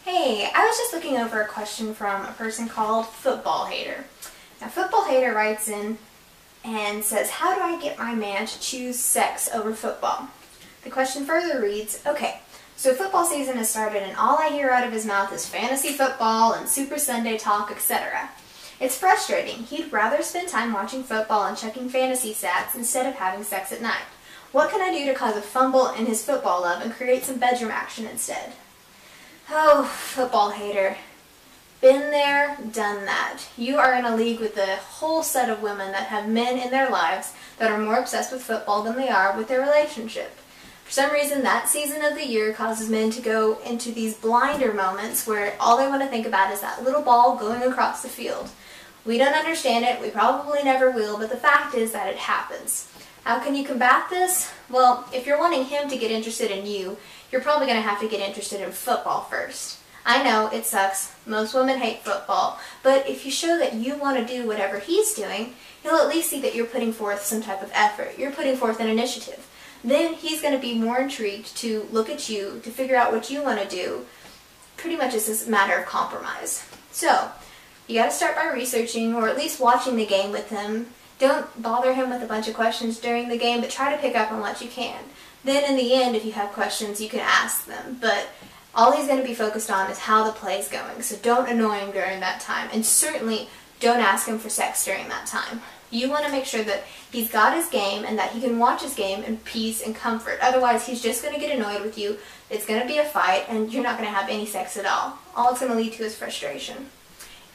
Hey, I was just looking over a question from a person called Football Hater. Now, Football Hater writes in and says, how do I get my man to choose sex over football? The question further reads, okay, so football season has started and all I hear out of his mouth is fantasy football and Super Sunday talk, etc. It's frustrating. He'd rather spend time watching football and checking fantasy stats instead of having sex at night. What can I do to cause a fumble in his football love and create some bedroom action instead? Oh, Football Hater. Been there, done that. You are in a league with a whole set of women that have men in their lives that are more obsessed with football than they are with their relationship. For some reason, that season of the year causes men to go into these blinder moments where all they want to think about is that little ball going across the field. We don't understand it, we probably never will, but the fact is that it happens. How can you combat this? Well, if you're wanting him to get interested in you, you're probably going to have to get interested in football first. I know, it sucks. Most women hate football, but if you show that you want to do whatever he's doing, he'll at least see that you're putting forth some type of effort. You're putting forth an initiative. Then he's going to be more intrigued to look at you, to figure out what you want to do. Pretty much it's a matter of compromise. So, you got to start by researching or at least watching the game with him. Don't bother him with a bunch of questions during the game, but try to pick up on what you can. Then in the end, if you have questions, you can ask them. But all he's going to be focused on is how the play's going, so don't annoy him during that time. And certainly don't ask him for sex during that time. You want to make sure that he's got his game and that he can watch his game in peace and comfort. Otherwise, he's just going to get annoyed with you. It's going to be a fight, and you're not going to have any sex at all. All it's going to lead to is frustration.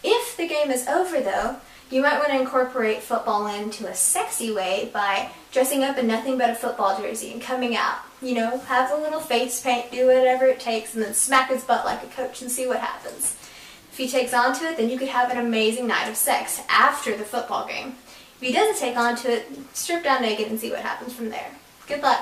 If the game is over, though, you might want to incorporate football into a sexy way by dressing up in nothing but a football jersey and coming out. You know, have a little face paint, do whatever it takes, and then smack his butt like a coach and see what happens. If he takes on to it, then you could have an amazing night of sex after the football game. If he doesn't take on to it, strip down naked and see what happens from there. Good luck.